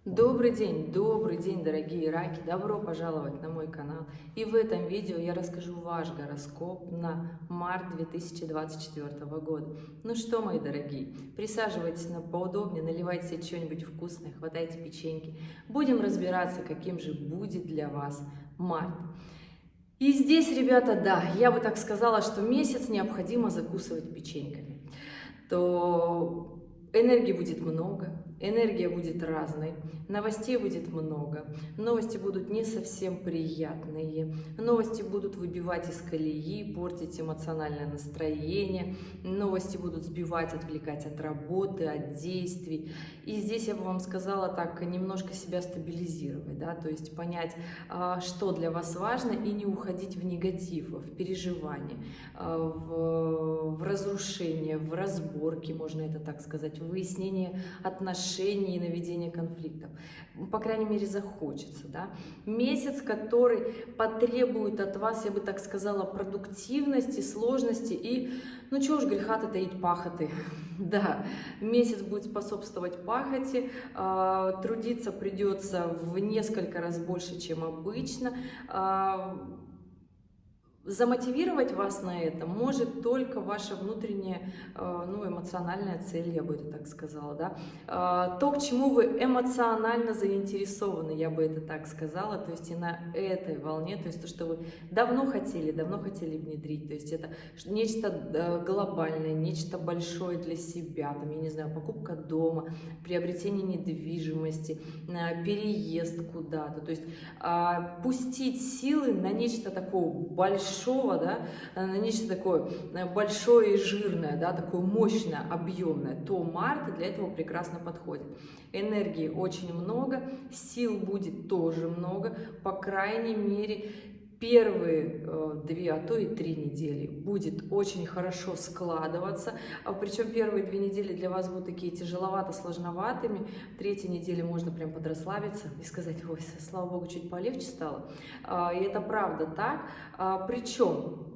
Добрый день, дорогие раки! Добро пожаловать на мой канал. И в этом видео я расскажу ваш гороскоп на март 2024 года. Ну что, мои дорогие, присаживайтесь поудобнее, наливайте себе что-нибудь вкусное, хватайте печеньки. Будем разбираться, каким же будет для вас март. И здесь, ребята, да, я бы так сказала, что месяц необходимо закусывать печеньками. То энергии будет много, энергия будет разной, новостей будет много, новости будут не совсем приятные, новости будут выбивать из колеи, портить эмоциональное настроение, новости будут сбивать, отвлекать от работы, от действий. И здесь я бы вам сказала так, немножко себя стабилизировать, да, то есть понять, что для вас важно, и не уходить в негатив, в переживание, в разрушение, в разборки, можно это так сказать, в выяснение отношений и наведение конфликтов. По крайней мере, захочется. Да? Месяц, который потребует от вас, я бы так сказала, продуктивности, сложности и, ну чего уж греха-то таить, пахоты. Да, месяц будет способствовать пахоте, трудиться придется в несколько раз больше, чем обычно. Замотивировать вас на это может только ваша внутренняя, ну, эмоциональная цель, я бы это так сказала, да? То, к чему вы эмоционально заинтересованы, я бы это так сказала, то есть и на этой волне, то есть то, что вы давно хотели внедрить, то есть это нечто глобальное, нечто большое для себя, там, я не знаю, покупка дома, приобретение недвижимости, переезд куда-то, то есть пустить силы на нечто такое большое, да, на нечто такое большое и жирное, да, такое мощное, объемное, то март для этого прекрасно подходит. Энергии очень много, сил будет тоже много, по крайней мере, первые 2, а то и 3 недели будет очень хорошо складываться. Причем первые 2 недели для вас будут такие тяжеловато, сложноватыми. 3-я неделя можно прям подрасслабиться и сказать: ой, слава богу, чуть полегче стало. И это правда так. Причем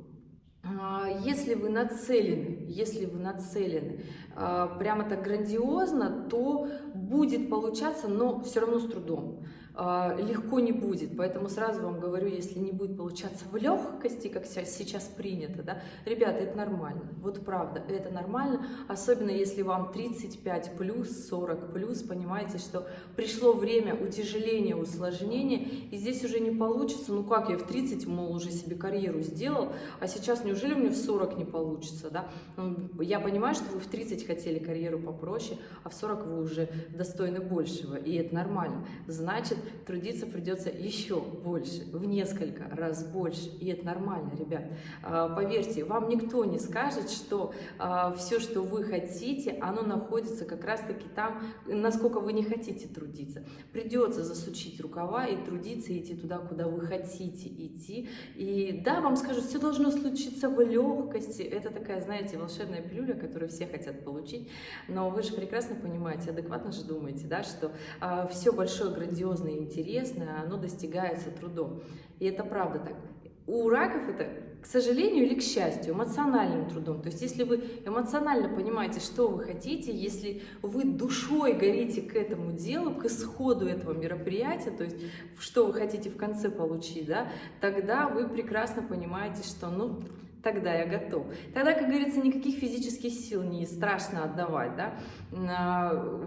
если вы нацелены прямо так грандиозно, то будет получаться, но все равно с трудом. Легко не будет, поэтому сразу вам говорю, если не будет получаться в легкости, как сейчас принято, да, ребята, это нормально, вот правда, это нормально, особенно если вам 35 плюс, 40 плюс, понимаете, что пришло время утяжеления, усложнения, и здесь уже не получится, ну как, я в 30, мол, уже себе карьеру сделал, а сейчас неужели мне в 40 не получится, да? Я понимаю, что вы в 30 хотели карьеру попроще, а в 40 вы уже достойны большего, и это нормально, значит, трудиться придется еще больше, в несколько раз больше, и это нормально, ребят. Поверьте, вам никто не скажет, что все, что вы хотите, оно находится как раз-таки там, насколько вы не хотите трудиться. Придется засучить рукава и трудиться, и идти туда, куда вы хотите идти. И да, вам скажут, все должно случиться в легкости. Это такая, знаете, волшебная пилюля, которую все хотят получить. Но вы же прекрасно понимаете, адекватно же думаете, да, что все большое, грандиозное и интересное, оно достигается трудом. И это правда так. У раков это, к сожалению или к счастью, эмоциональным трудом. То есть, если вы эмоционально понимаете, что вы хотите, если вы душой горите к этому делу, к исходу этого мероприятия, то есть, что вы хотите в конце получить, да, тогда вы прекрасно понимаете, что, ну, тогда я готов. Тогда, как говорится, никаких физических сил не страшно отдавать, да?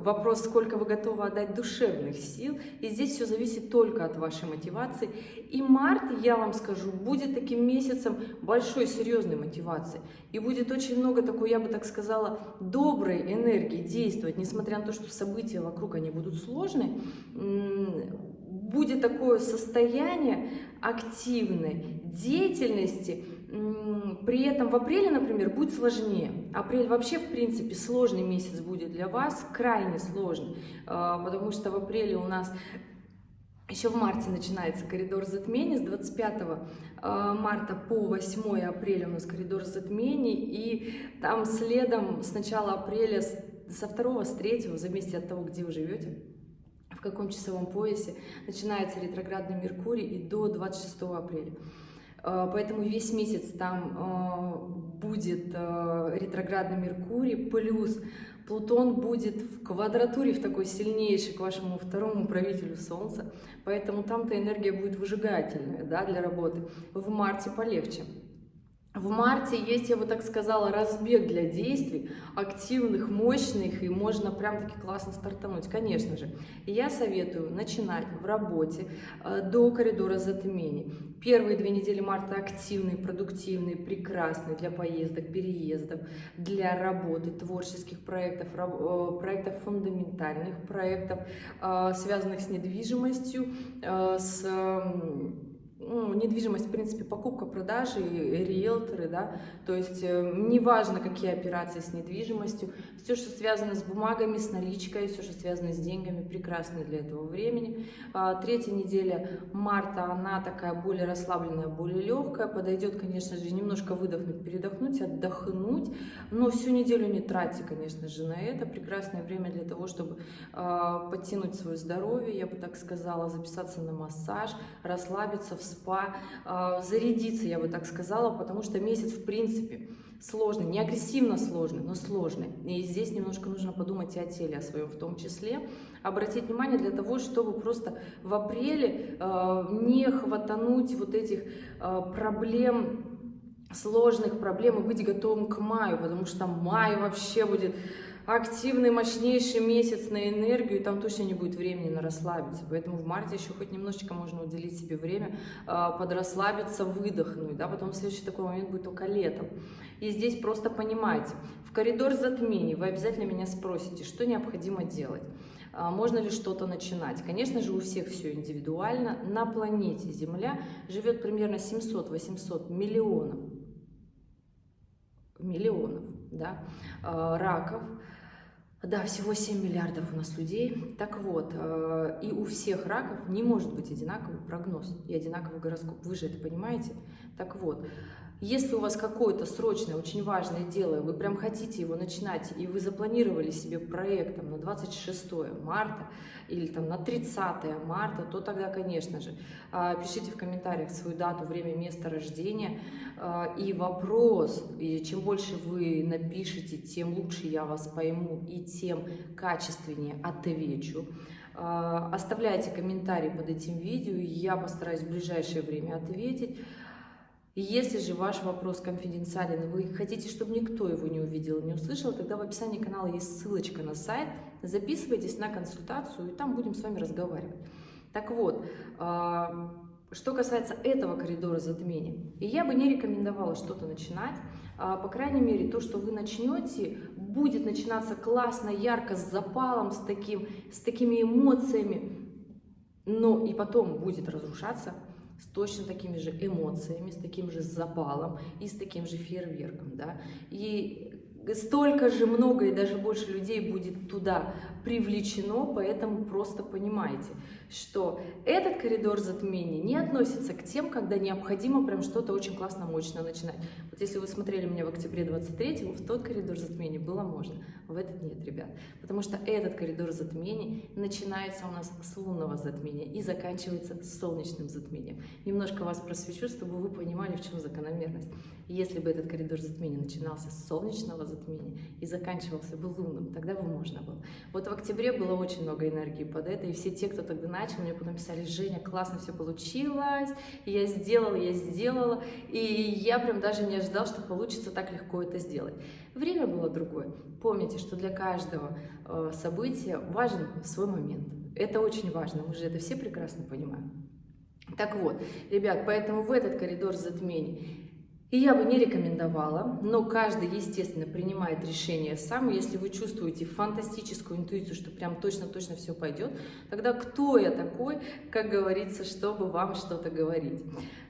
Вопрос, сколько вы готовы отдать душевных сил, и здесь все зависит только от вашей мотивации. И март, я вам скажу, будет таким месяцем большой, серьезной мотивации. И будет очень много такой, я бы так сказала, доброй энергии действовать, несмотря на то, что события вокруг, они будут сложные. Будет такое состояние активной деятельности. При этом в апреле, например, будет сложнее. Апрель вообще, в принципе, сложный месяц будет для вас, крайне сложный, потому что в апреле у нас еще в марте начинается коридор затмений, с 25 марта по 8 апреля у нас коридор затмений, и там следом с начала апреля, со 2, с 3, в зависимости от того, где вы живете, в каком часовом поясе, начинается ретроградный Меркурий и до 26 апреля. Поэтому весь месяц там будет ретроградный Меркурий, плюс Плутон будет в квадратуре, в такой сильнейшей к вашему второму правителю Солнца, поэтому там-то энергия будет выжигательная, да, для работы. В марте полегче. В марте есть, я бы так сказала, разбег для действий, активных, мощных, и можно прям-таки классно стартануть, конечно же. И я советую начинать в работе до коридора затмений. Первые 2 недели марта активные, продуктивные, прекрасные для поездок, переездов, для работы, творческих проектов, проектов фундаментальных, проектов, связанных с недвижимостью, недвижимость, в принципе, покупка, продажи, риэлторы, да, то есть неважно, какие операции с недвижимостью, все, что связано с бумагами, с наличкой, все, что связано с деньгами, прекрасно для этого времени. 3-я неделя марта, она такая более расслабленная, более легкая, подойдет, конечно же, немножко выдохнуть, передохнуть, отдохнуть, но всю неделю не тратьте, конечно же, на это. Прекрасное время для того, чтобы подтянуть свое здоровье, я бы так сказала, записаться на массаж, расслабиться в спа, зарядиться, я бы так сказала, потому что месяц, в принципе, сложный, не агрессивно сложный, но сложный. И здесь немножко нужно подумать и о теле, о своем в том числе. Обратить внимание для того, чтобы просто в апреле не хватануть вот этих проблем, сложных проблем, и быть готовым к маю, потому что май вообще будет активный, мощнейший месяц на энергию, и там точно не будет времени на расслабиться. Поэтому в марте еще хоть немножечко можно уделить себе время, подрасслабиться, выдохнуть, да, потом следующий такой момент будет только летом. И здесь просто понимайте, в коридор затмений вы обязательно меня спросите, что необходимо делать. Можно ли что-то начинать? Конечно же, у всех все индивидуально. На планете Земля живет примерно 700-800 миллионов, да, раков. Да, всего 7 миллиардов у нас людей. Так вот, и у всех раков не может быть одинаковый прогноз и одинаковый гороскоп. Вы же это понимаете? Так вот, если у вас какое-то срочное, очень важное дело, вы прям хотите его начинать, и вы запланировали себе проект там, на 26 марта или там, на 30 марта, то тогда, конечно же, пишите в комментариях свою дату, время, место рождения и вопрос. И чем больше вы напишите, тем лучше я вас пойму и тем качественнее отвечу. Оставляйте комментарии под этим видео, и я постараюсь в ближайшее время ответить. И если же ваш вопрос конфиденциален, вы хотите, чтобы никто его не увидел, не услышал, тогда в описании канала есть ссылочка на сайт, записывайтесь на консультацию, и там будем с вами разговаривать. Так вот, что касается этого коридора затмений, и я бы не рекомендовала что-то начинать, по крайней мере, то, что вы начнете, будет начинаться классно, ярко, с запалом, с такими эмоциями, но и потом будет разрушаться с точно такими же эмоциями, с таким же запалом и с таким же фейерверком, да, и столько же много и даже больше людей будет туда привлечено, поэтому просто понимайте, что этот коридор затмений не относится к тем, когда необходимо прям что-то очень классно, мощно начинать. Вот если вы смотрели меня в октябре 23-го, в тот коридор затмений было можно, в этот нет, ребят, потому что этот коридор затмений начинается у нас с лунного затмения и заканчивается с солнечным затмением. Немножко вас просвечу, чтобы вы понимали, в чем закономерность. Если бы этот коридор затмений начинался с солнечного затмения и заканчивался бы лунным, тогда бы можно было. Вот в октябре было очень много энергии под это, и все те, кто тогда начал, мне потом писали: Женя, классно все получилось, я сделала, и я прям даже не ожидал, что получится так легко это сделать. Время было другое. Помните, что для каждого события важен свой момент. Это очень важно, мы же это все прекрасно понимаем. Так вот, ребят, поэтому в этот коридор затмений и я бы не рекомендовала, но каждый, естественно, принимает решение сам. Если вы чувствуете фантастическую интуицию, что прям точно-точно все пойдет, тогда кто я такой, как говорится, чтобы вам что-то говорить.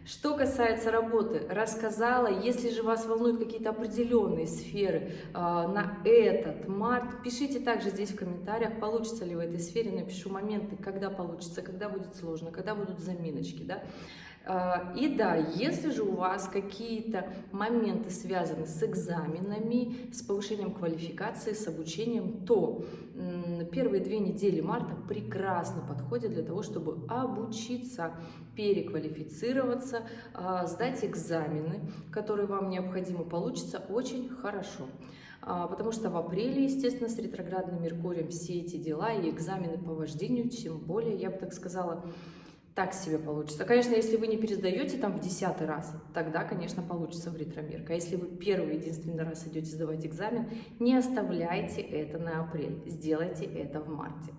Что касается работы, рассказала. Если же вас волнуют какие-то определенные сферы на этот март, пишите также здесь в комментариях, получится ли в этой сфере. Напишу моменты, когда получится, когда будет сложно, когда будут заминочки, да. И да, если же у вас какие-то моменты связаны с экзаменами, с повышением квалификации, с обучением, то первые 2 недели марта прекрасно подходят для того, чтобы обучиться, переквалифицироваться, сдать экзамены, которые вам необходимы, получится очень хорошо. Потому что в апреле, естественно, с ретроградным Меркурием все эти дела и экзамены по вождению, тем более, я бы так сказала, так себе получится. Конечно, если вы не пересдаете там в 10-й раз, тогда, конечно, получится в ретромерк. А если вы первый единственный раз идете сдавать экзамен, не оставляйте это на апрель, сделайте это в марте.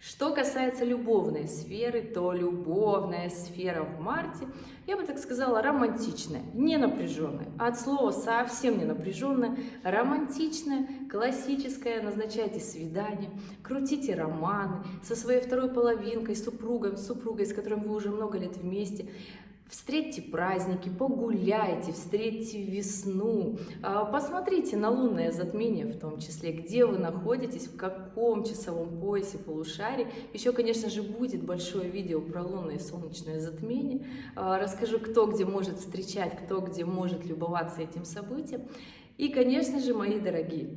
Что касается любовной сферы, то любовная сфера в марте, я бы так сказала, романтичная, не напряженная. От слова совсем не напряженная, романтичная, классическая. Назначайте свидания, крутите романы со своей второй половинкой, супругой, с которым вы уже много лет вместе. Встретьте праздники, погуляйте, встретьте весну, посмотрите на лунное затмение в том числе, где вы находитесь, в каком часовом поясе, полушарии. Еще, конечно же, будет большое видео про лунное и солнечное затмение. Расскажу, кто где может встречать, кто где может любоваться этим событием. И, конечно же, мои дорогие,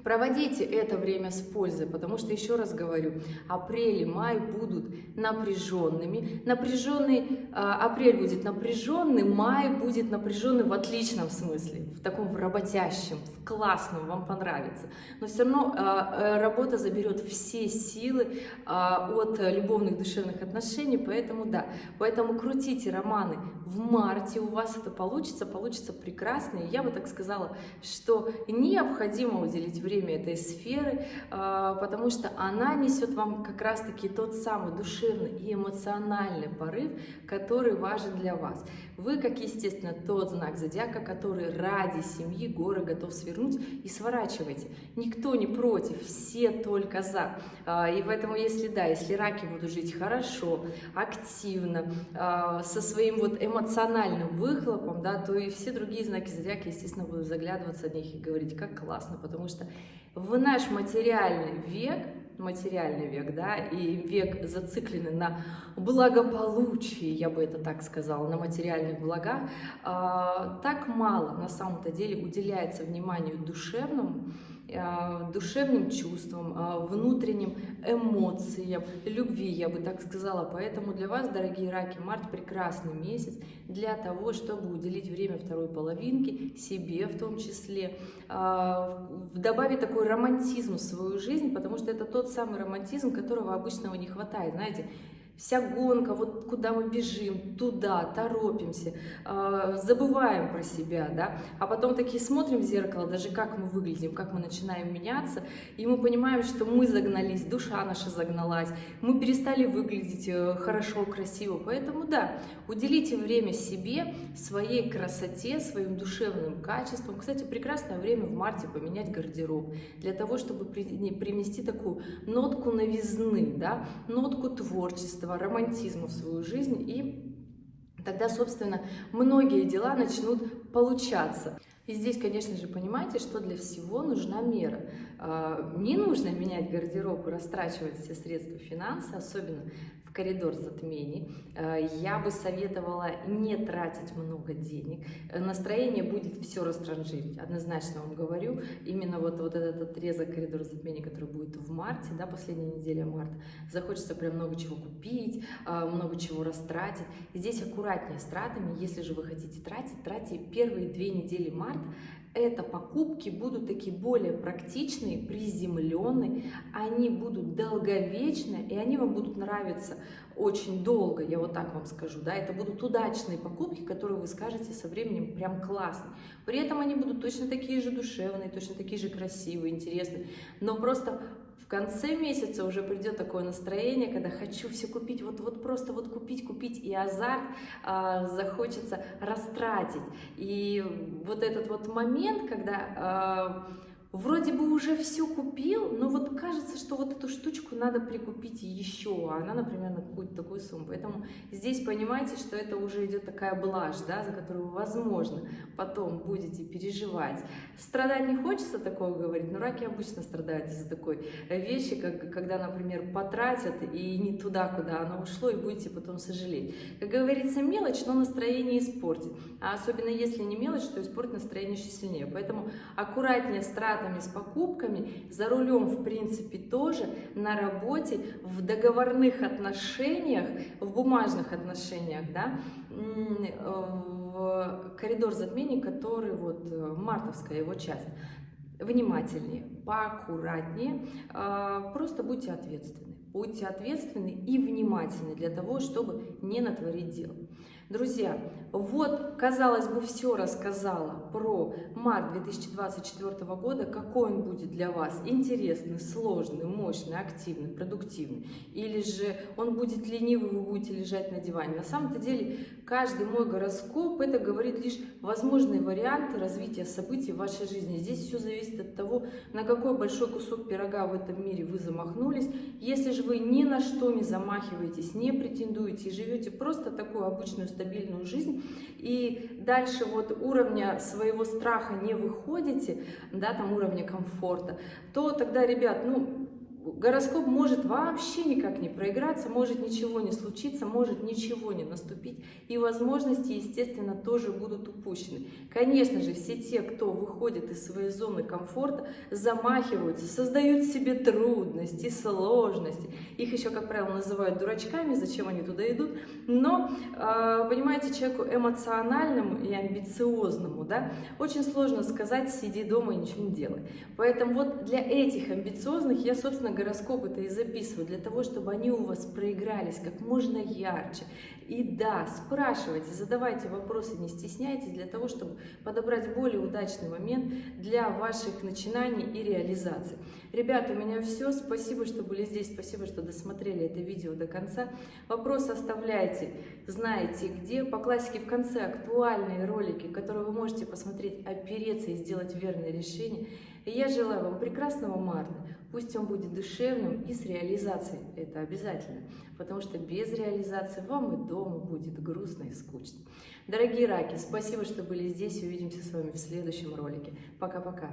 проводите это время с пользой, потому что, еще раз говорю, апрель и май будут напряженными. Апрель будет напряженный, май будет напряженный в отличном смысле, в таком в работящем, в классном, вам понравится. Но все равно работа заберет все силы от любовных душевных отношений, поэтому да, поэтому крутите романы в марте, у вас это получится прекрасно. И я бы так сказала, что необходимо уделить время этой сферы, потому что она несет вам как раз-таки тот самый душевный и эмоциональный порыв, который важен для вас. Вы, как естественно, тот знак зодиака, который ради семьи горы готов свернуть, и сворачивайте. Никто не против, все только за. И поэтому, если раки будут жить хорошо, активно, со своим вот эмоциональным выхлопом, да, то и все другие знаки зодиака, естественно, будут заглядываться в них и говорить, как классно, потому что в наш материальный век, да, и век зацикленный на благополучии, я бы это так сказала, на материальных благах, так мало на самом-то деле уделяется вниманию душевным чувствам, внутренним эмоциям, любви, я бы так сказала. Поэтому для вас, дорогие раки, март прекрасный месяц для того, чтобы уделить время второй половинке, себе в том числе, добавить такой романтизм в свою жизнь, потому что это тот самый романтизм, которого обычного не хватает, знаете. Вся гонка, вот куда мы бежим, туда, торопимся, забываем про себя, да, а потом такие смотрим в зеркало, даже как мы выглядим, как мы начинаем меняться, и мы понимаем, что мы загнались, душа наша загналась, мы перестали выглядеть хорошо, красиво, поэтому да, уделите время себе, своей красоте, своим душевным качествам. Кстати, прекрасное время в марте поменять гардероб, для того, чтобы привнести такую нотку новизны, да, нотку творчества, романтизма в свою жизнь, и тогда, собственно, многие дела начнут получаться. И здесь, конечно же, понимаете, что для всего нужна мера. Не нужно менять гардероб и растрачивать все средства, финансы, особенно в коридор затмений. Я бы советовала не тратить много денег. Настроение будет все растранжирить, однозначно вам говорю. Именно вот этот отрезок коридора затмений, который будет в марте, да, последняя неделя марта, захочется прям много чего купить, много чего растратить. Здесь аккуратнее с тратами. Если же вы хотите тратить, тратьте первые 2 недели марта. Это покупки будут такие более практичные, приземленные, они будут долговечные, и они вам будут нравиться очень долго, я вот так вам скажу, да, это будут удачные покупки, которые вы скажете со временем прям классные. При этом они будут точно такие же душевные, точно такие же красивые, интересные, но просто в конце месяца уже придет такое настроение, когда хочу все купить, вот просто вот купить, и азарт захочется растратить. И вот этот вот момент, когда вроде бы уже все купил, но вот кажется, что вот эту штучку надо прикупить еще, а она, например, на какую-то такую сумму. Поэтому здесь понимаете, что это уже идет такая блажь, да, за которую вы, возможно, потом будете переживать. Страдать не хочется такого говорить, но раки обычно страдают из-за такой вещи, когда, например, потратят и не туда, куда оно ушло, и будете потом сожалеть. Как говорится, мелочь, но настроение испортит. А особенно если не мелочь, то испортит настроение еще сильнее. Поэтому аккуратнее с тратами затратами, с покупками, за рулем, в принципе, тоже, на работе, в договорных отношениях, в бумажных отношениях, да, в коридор затмений, который вот мартовская его часть. Внимательнее, поаккуратнее, просто будьте ответственны. Будьте ответственны и внимательны для того, чтобы не натворить дел. Друзья, вот, казалось бы, все рассказала про март 2024 года, какой он будет для вас: интересный, сложный, мощный, активный, продуктивный, или же он будет ленивый, вы будете лежать на диване. На самом-то деле, каждый мой гороскоп — это говорит лишь возможные варианты развития событий в вашей жизни. Здесь все зависит от того, на какой большой кусок пирога в этом мире вы замахнулись. Если же вы ни на что не замахиваетесь, не претендуете и живете просто такую обычную стабильную жизнь, и дальше вот уровня своего страха не выходите, да, там уровня комфорта, то тогда, ребят, ну, гороскоп может вообще никак не проиграться, может ничего не случиться, может ничего не наступить, и возможности, естественно, тоже будут упущены. Конечно же, все те, кто выходит из своей зоны комфорта, замахиваются, создают себе трудности, сложности. Их еще, как правило, называют дурачками, зачем они туда идут. Но, понимаете, человеку эмоциональному и амбициозному, да, очень сложно сказать: сиди дома и ничего не делай. Поэтому вот для этих амбициозных я, собственно, гороскопы-то и записываю, для того, чтобы они у вас проигрались как можно ярче. И да, спрашивайте, задавайте вопросы, не стесняйтесь, для того, чтобы подобрать более удачный момент для ваших начинаний и реализации. Ребята, у меня все. Спасибо, что были здесь, спасибо, что досмотрели это видео до конца. Вопросы оставляйте, знаете где. По классике в конце актуальные ролики, которые вы можете посмотреть, опереться и сделать верное решение. И я желаю вам прекрасного марта. Пусть он будет душевным и с реализацией. Это обязательно. Потому что без реализации вам и дома будет грустно и скучно. Дорогие раки, спасибо, что были здесь. Увидимся с вами в следующем ролике. Пока-пока.